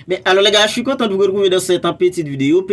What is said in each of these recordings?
Mais alors les gars, je suis content de vous retrouver dans cette petite vidéo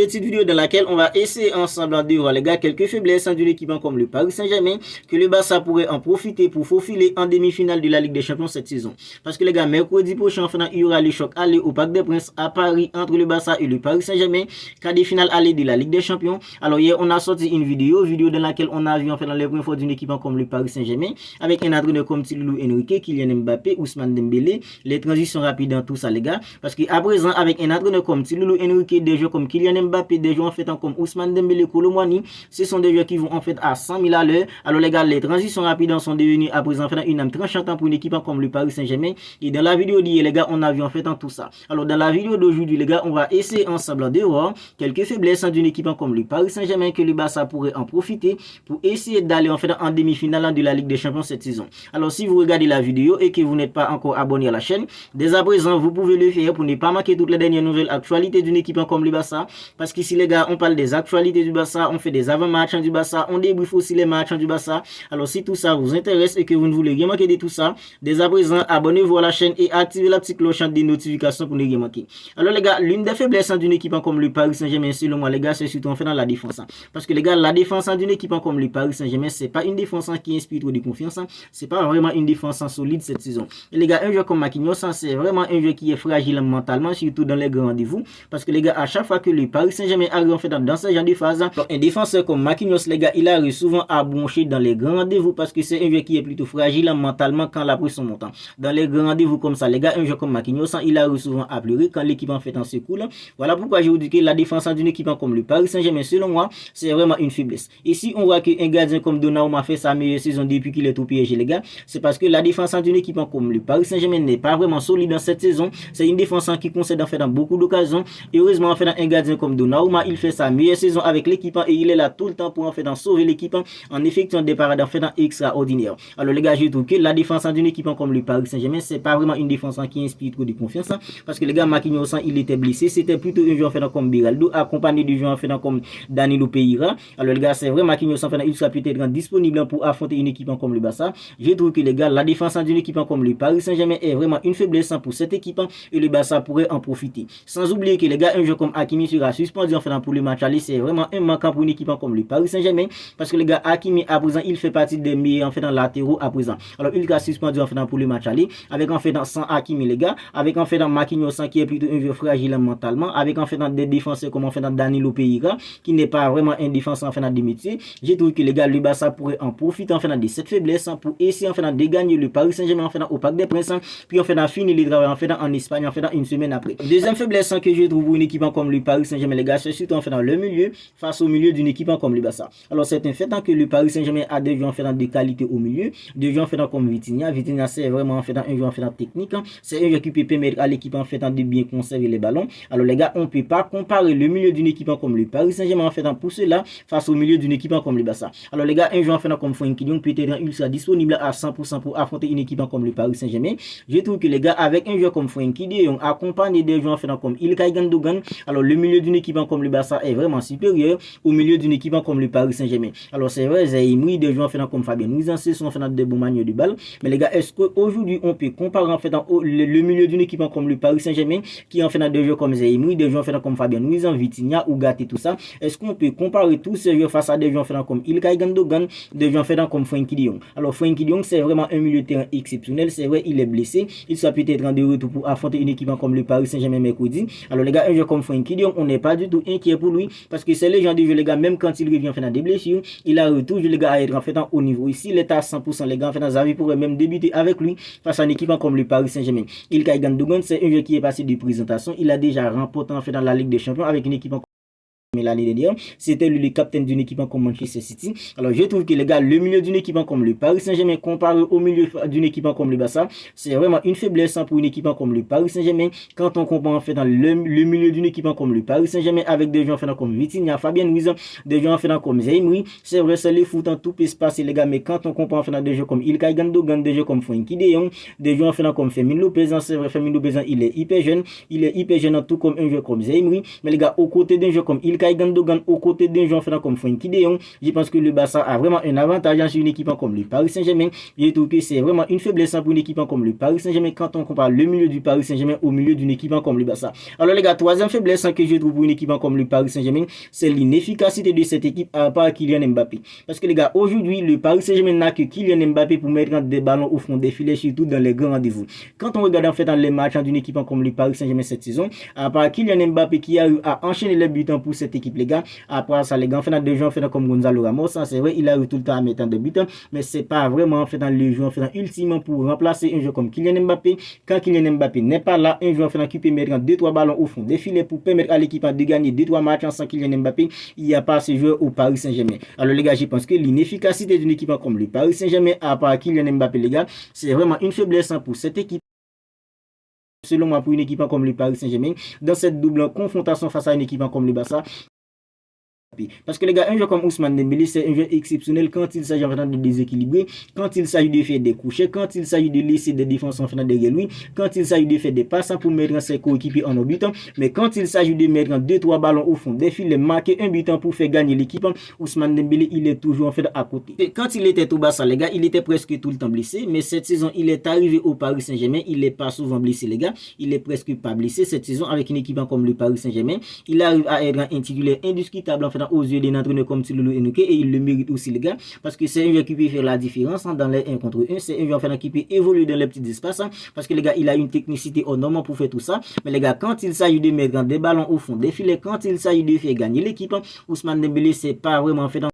dans laquelle on va essayer ensemble de voir les gars quelques faiblesses d'une équipe comme le Paris Saint-Germain, que le Barça pourrait en profiter pour faufiler en demi-finale de la Ligue des Champions cette saison. Parce que les gars, mercredi prochain, il y aura le choc aller au Parc des Princes à Paris entre le Barça et le Paris Saint-Germain, quart de finale aller de la Ligue des Champions. Alors hier, on a sorti une vidéo dans laquelle on a vu les points forts d'une équipe comme le Paris Saint-Germain, avec un entraîneur comme Loulou Enrique, Kylian Mbappé, Ousmane Dembélé, les transitions rapides dans tout ça les gars. Parce qu'à présent, avec un entraîneur comme Loulou Enrique, des joueurs comme Kylian Mbappé, des joueurs en fait comme Ousmane Dembélé, Kolo Muani, ce sont des joueurs qui vont en fait à 100 000 à l'heure. Alors les gars, les transitions rapides sont devenues à présent une âme tranchante pour une équipe comme le Paris Saint-Germain. Et dans la vidéo d'hier les gars, on a vu en fait tout ça. Alors dans la vidéo d'aujourd'hui les gars, on va essayer ensemble de voir quelques faiblesses d'une équipe comme le Paris Saint-Germain, que le Barça pourrait en profiter pour essayer d'aller en fait en demi-finale de la Ligue des Champions cette saison. Alors si vous regardez la vidéo et que vous n'êtes pas encore abonné à la chaîne, dès à présent vous pouvez le faire pour ne pas manquer toutes les dernières nouvelles actualités d'une équipe comme le Barça. Parce qu'ici les gars, on parle des actualités du Barça, on fait des avant-matchs du Barça, on débriefe aussi les matchs du Barça. Alors si tout ça vous intéresse et que vous ne voulez rien manquer de tout ça, dès à présent abonnez-vous à la chaîne et activez la petite cloche des notifications pour ne rien manquer. Alors les gars, l'une des faiblesses d'une équipe comme le Paris Saint-Germain, selon moi les gars, c'est surtout en fait dans la défense. Parce que les gars, la défense d'une équipe comme le Paris Saint-Germain, c'est pas une défense qui inspire trop de confiance, c'est pas vraiment une défense solide cette saison. Et les gars, un joueur comme Marquinhos, c'est vraiment un joueur qui est fragile mentalement, surtout dans les grands rendez-vous. Parce que les gars, à chaque fois que le Paris Saint-Germain arrive en fait dans ce genre de phase, un défenseur comme Marquinhos, les gars, il arrive souvent à broncher dans les grands rendez-vous parce que c'est un joueur qui est plutôt fragile mentalement quand la pression monte. Dans les grands rendez-vous comme ça, les gars, un joueur comme Marquinhos, il arrive souvent à pleurer quand l'équipe en fait en secours. Voilà pourquoi je vous dis que la défense d'une équipe comme le Paris Saint-Germain, selon moi, c'est vraiment une faiblesse. Et si on voit qu'un gardien comme Donnarumma fait sa meilleure saison depuis qu'il est au PSG, les gars, c'est parce que la défense d'une équipe comme le Paris Saint-Germain n'est pas vraiment solide dans cette saison. C'est une défense qui concède en fait dans beaucoup d'occasions. Et heureusement, en fait, un gardien comme Donnarumma, il fait sa meilleure saison avec l'équipe et il est là tout le temps pour en fait sauver l'équipe en effectuant des parades en fait extraordinaires. Alors les gars, je trouve que la défense d'une équipe comme le Paris Saint-Germain, c'est pas vraiment une défense qui inspire trop de confiance parce que les gars, Marquinhos, il était blessé, c'était plutôt un joueur en fait comme Beraldo accompagné du joueur en fait comme Danilo Pereira. Alors les gars, c'est vrai, Marquinhos en fait il sera peut-être disponible pour affronter une équipe comme le Barça. Je trouve que les gars, la défense d'une équipe comme le Paris Saint-Germain est vraiment une faiblesse pour cette équipe et le Barça pourrait en profiter. Sans oublier que les gars, un joueur comme Hakimi sera suspendu en fait pour le match aller, c'est vraiment un manquant pour une équipe comme le Paris Saint-Germain parce que les gars, Hakimi à présent, il fait partie des meilleurs en fait dans latéraux à présent. Alors il sera suspendu en fait pour le match aller avec en fait sans Hakimi les gars, avec en fait dans Marquinhos qui est plutôt un joueur fragile mentalement, avec en fait dans des défenseurs comme en fait dans Danilo Pereira qui n'est pas vraiment un défenseur en fait dans des métiers. Je trouve que les gars, le Barça pourrait en profiter en fait de cette faiblesse pour essayer en fait de gagner le Paris Saint-Germain en fait au Parc des Princes, puis en fait finir les travaux en fait en Espagne en fait une semaine après. Deuxième faiblesse que je trouve pour une équipe comme le Paris Saint-Germain les gars, c'est surtout en fait dans le milieu face au milieu d'une équipe comme le Barça. Alors c'est un fait que le Paris Saint-Germain a des joueurs en fait de qualité au milieu, des joueurs en fait comme Vitinha. Vitinha c'est vraiment en fait un joueur en fait technique, c'est un joueur qui peut permettre à l'équipe en fait de bien conserver les ballons. Alors les gars, on peut pas comparer le milieu d'une équipe comme le Paris Saint-Germain en fait pour cela face au milieu d'une équipe comme le Barça. Alors les gars, un joueur en fait comme Frenkie de Jong peut-être il sera disponible à 100% pour affronter une équipe comme le Paris Saint-Germain. Je trouve que les gars, avec un joueur comme Frenkie de Jong accompagné des joueurs en fait comme İlkay Gündoğan, alors le milieu d'une équipe comme le Barça est vraiment supérieur au milieu d'une équipe comme le Paris Saint-Germain. Alors c'est vrai, Zahimoui, des joueurs en fait comme Fabien Ruiz, ce sont en fait des bons manières de balle. Mais les gars, est-ce qu'aujourd'hui on peut comparer en fait le milieu d'une équipe comme le Paris Saint-Germain qui en fait des joueurs comme Zahimoui, des joueurs en fait comme Fabien Ruiz, Vitinha, Ugarte, tout ça? Est-ce qu'on peut comparer tous ces joueurs face à des joueurs en fait comme İlkay Gündoğan, des joueurs en fait comme Frenkie de Jong? Alors Frenkie de Jong c'est vraiment un milieu de terrain exceptionnel. C'est vrai, il est blessé, il sera peut-être en de retour pour affronter une équipe comme le Paris Saint-Germain mercredi. Alors les gars, un joueur comme Frenkie de Jong, on n'est pas du tout inquiet pour lui parce que c'est le genre de jeu les gars, même quand il revient en fait dans des blessures, il a toujours les gars à être en fait au niveau. Ici il est à 100% les gars, en fait Xavi pourrait même débuter avec lui face à une équipe comme le Paris Saint-Germain. İlkay Gündoğan c'est un joueur qui est passé de présentation, il a déjà remporté en fait dans la Ligue des Champions avec une équipe mais l'année dernière, c'était lui le capitaine d'une équipe comme Manchester City. Alors je trouve que les gars, le milieu d'une équipe comme le Paris Saint-Germain comparé au milieu d'une équipe comme le Barça, c'est vraiment une faiblesse pour une équipe comme le Paris Saint-Germain quand on compare en fait dans le milieu d'une équipe comme le Paris Saint-Germain avec des joueurs en fait comme Vitinha, Fabien Ruiz, des joueurs en fait comme Zahimoui. C'est vrai, c'est les foot en tout peut se passer les gars, mais quand on compare en fait dans des joueurs comme İlkay Gündoğan, des joueurs comme Frenkie de Jong, des joueurs en fait comme Fermin Lopez, c'est vrai, Fermin Lopez il est hyper jeune tout comme un joueur comme Zahimoui. Mais les gars, aux côtés d'un joueur comme İlkay Ilkay Gundogan aux côtés d'un joueur comme Frenkie de Jong. Je pense que le Barça a vraiment un avantage sur une équipe comme le Paris Saint-Germain. Je trouve que c'est vraiment une faiblesse pour une équipe comme le Paris Saint-Germain quand on compare le milieu du Paris Saint-Germain au milieu d'une équipe comme le Barça. Alors les gars, troisième faiblesse que je trouve pour une équipe comme le Paris Saint-Germain, c'est l'inefficacité de cette équipe à part Kylian Mbappé. Parce que les gars, aujourd'hui, le Paris Saint-Germain n'a que Kylian Mbappé pour mettre des ballons au fond des filets, surtout dans les grands rendez-vous. Quand on regarde en fait dans les matchs d'une équipe comme le Paris Saint-Germain cette saison, à part Kylian Mbappé qui a eu à enchaîner les buts pour cette équipe, les gars, après ça, les gars, en fait, dans des joueurs comme Gonzalo Ramos, c'est vrai, il a eu tout le temps à mettre des buts, mais c'est pas vraiment en fait dans les joueurs ultimement pour remplacer un joueur comme Kylian Mbappé. Quand Kylian Mbappé n'est pas là, un joueur qui peut mettre 2-3 ballons au fond des filets pour permettre à l'équipe de gagner 2-3 matchs sans Kylian Mbappé, il n'y a pas ce joueur au Paris Saint-Germain. Alors les gars, je pense que l'inefficacité d'une équipe comme le Paris Saint-Germain, à part Kylian Mbappé, les gars, c'est vraiment une faiblesse pour cette équipe. Selon moi, pour une équipe comme le Paris Saint-Germain, dans cette double confrontation face à une équipe comme le Barça. Parce que les gars, un joueur comme Ousmane Dembélé, c'est un joueur exceptionnel quand il s'agit de déséquilibrer, quand il s'agit de faire des couchers, quand il s'agit de laisser des défenses en finale derrière lui, quand il s'agit de faire des passes pour mettre ses coéquipiers en orbite, mais quand il s'agit de mettre 2-3 ballons au fond des filets, marquer un but pour faire gagner l'équipe, Ousmane Dembélé, il est toujours en fait à côté. Et quand il était au Barça, les gars, il était presque tout le temps blessé, mais cette saison, il est arrivé au Paris Saint-Germain, il n'est pas souvent blessé, les gars, il est presque pas blessé cette saison avec une équipe comme le Paris Saint-Germain, il arrive à être un titulaire indiscutable en fait aux yeux des entraîneurs comme Thiloulou Henrique, et il le mérite aussi les gars, parce que c'est un joueur qui peut faire la différence dans les 1 contre 1, c'est un joueur qui peut évoluer dans les petits espaces, parce que les gars, il a une technicité aux normes pour faire tout ça, mais les gars, quand il s'agit de mettre des ballons au fond des filets, quand il s'agit de faire gagner l'équipe, Ousmane Dembélé, c'est pas vraiment fait dans.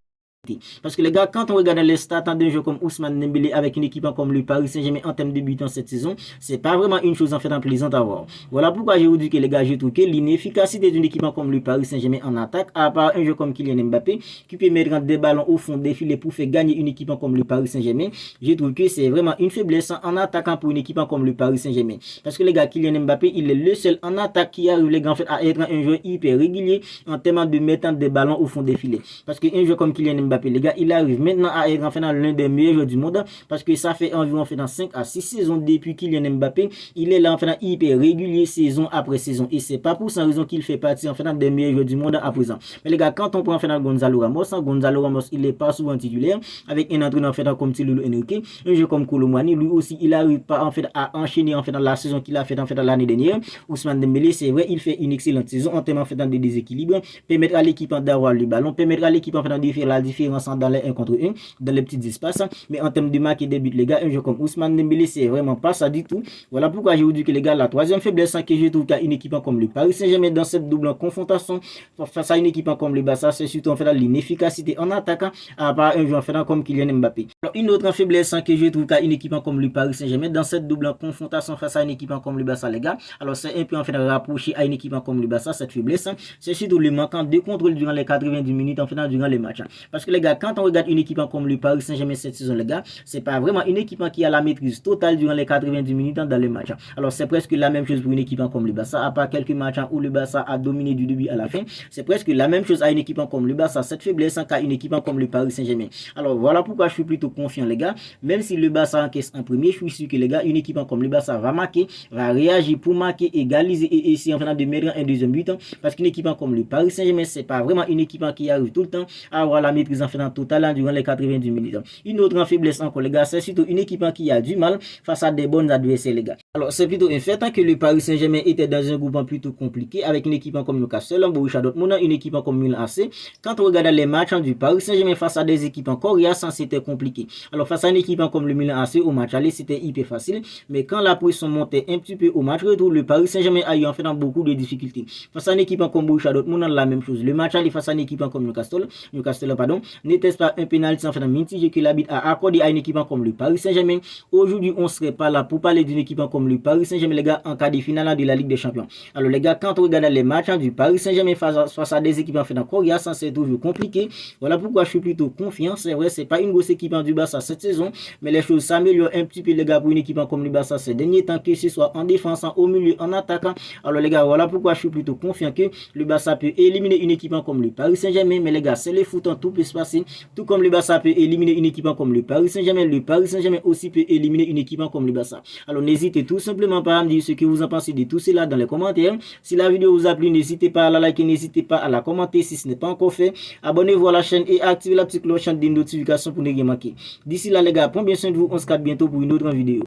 Parce que les gars, quand on regarde les stats d'un jeu comme Ousmane Dembélé avec une équipe comme le Paris Saint-Germain en termes de buts en cette saison, c'est pas vraiment une chose en fait plaisante à voir. Voilà pourquoi je vous dis que les gars, je trouve que l'inefficacité d'une équipe comme le Paris Saint-Germain en attaque, à part un jeu comme Kylian Mbappé, qui peut mettre des ballons au fond des filets pour faire gagner une équipe comme le Paris Saint-Germain, je trouve que c'est vraiment une faiblesse en attaquant pour une équipe comme le Paris Saint-Germain. Parce que les gars, Kylian Mbappé, il est le seul en attaque qui arrive les gars en fait à être un joueur hyper régulier en termes de mettre des ballons au fond des filets. Parce qu'un joueur comme Kylian Mbappé, les gars, il arrive maintenant à être en fait l'un des meilleurs joueurs du monde, parce que ça fait environ en fait 5 à 6 saisons depuis Kylian Mbappé, il est là en fait hyper régulier saison après saison, et c'est pas pour cette raison qu'il fait partie en fait des meilleurs joueurs du monde à présent. Mais les gars, quand on prend en fait Gonzalo Ramos, il est pas souvent titulaire avec un entraîneur en fait comme Thiloulou Henrique, un joueur comme Kolo Muani, lui aussi il arrive pas en fait à enchaîner en fait dans la saison qu'il a fait en fait l'année dernière. Ousmane Dembélé, c'est vrai, il fait une excellente saison en termes en fait dans des déséquilibres, permettre à l'équipe d'avoir le ballon, permettre à l'équipe en fait de faire la différence dans les 1 contre 1 dans les petits espaces, mais en termes de marque et de buts les gars, un jeu comme Ousmane Dembélé, c'est vraiment pas ça du tout. Voilà pourquoi je vous dis que les gars, la troisième faiblesse que je trouve qu'à une équipe comme le Paris Saint-Germain dans cette double confrontation face à une équipe comme le Barça, c'est surtout en fait l'inefficacité en attaquant, à part un joueur en fait comme Kylian Mbappé. Alors, une autre faiblesse que je trouve qu'à une équipe comme le Paris Saint-Germain dans cette double confrontation face à une équipe comme le Barça les gars, alors c'est un peu en fait rapproché à une équipe comme le Barça. Cette faiblesse, c'est surtout le manquant de contrôle durant les 90 minutes en fait durant les matchs, parce que les gars, quand on regarde une équipe comme le Paris Saint-Germain cette saison les gars, c'est pas vraiment une équipe qui a la maîtrise totale durant les 90 minutes dans les matchs. Alors c'est presque la même chose pour une équipe comme le Barça, à part quelques matchs où le Barça a dominé du début à la fin, c'est presque la même chose à une équipe comme le Barça, cette faiblesse qu'à une équipe comme le Paris Saint-Germain. Alors voilà pourquoi je suis plutôt confiant les gars, même si le Barça encaisse en premier, je suis sûr que les gars, une équipe comme le Barça va marquer, va réagir pour marquer, égaliser et essayer en fait de mettre un deuxième but, parce qu'une équipe comme le Paris Saint-Germain, c'est pas vraiment une équipe qui arrive tout le temps à avoir la maîtrise en fait totale durant les 90 minutes. Une autre faiblesse encore les gars, c'est surtout une équipe qui a du mal face à des bons adversaires les gars. Alors c'est plutôt un fait que le Paris Saint-Germain était dans un groupe plutôt compliqué avec une équipe comme Newcastle, Borussia Dortmund, une équipe comme Milan AC. Quand on regarde les matchs du Paris Saint-Germain face à des équipes en Corée, c'était compliqué. Alors face à une équipe comme le Milan AC au match aller, c'était hyper facile, mais quand la pression montait un petit peu au match retour, le Paris Saint-Germain a eu en fait beaucoup de difficultés. Face à une équipe comme Borussia Dortmund, la même chose. Le match aller face à une équipe comme Newcastle, n'était-ce pas un penalty en fait mitigé que l'arbitre a accordé à une équipe comme le Paris Saint-Germain? Aujourd'hui, on serait pas là pour parler d'une équipe comme le Paris Saint-Germain les gars en cas de finale de la Ligue des Champions. Alors les gars, quand on regarde les matchs du Paris Saint-Germain face à des équipes en fait en Corée, ça c'est toujours compliqué. Voilà pourquoi je suis plutôt confiant. C'est vrai, c'est pas une grosse équipe du Barça cette saison, mais les choses s'améliorent un petit peu les gars pour une équipe comme le Barça ces derniers temps, que ce soit en défense, au milieu, en attaquant. Alors les gars, voilà pourquoi je suis plutôt confiant que le Barça peut éliminer une équipe comme le Paris Saint-Germain. Mais les gars, c'est le foot, tout peut se passer. Tout comme le Barça peut éliminer une équipe comme le Paris Saint-Germain, le Paris Saint-Germain aussi peut éliminer une équipe comme le Barça. Alors n'hésitez tout simplement pas à me dire ce que vous en pensez de tout cela dans les commentaires. Si la vidéo vous a plu, n'hésitez pas à la liker, n'hésitez pas à la commenter si ce n'est pas encore fait. Abonnez-vous à la chaîne et activez la petite cloche des notifications pour ne rien manquer. D'ici là les gars, prenez bien soin de vous, on se capte bientôt pour une autre vidéo.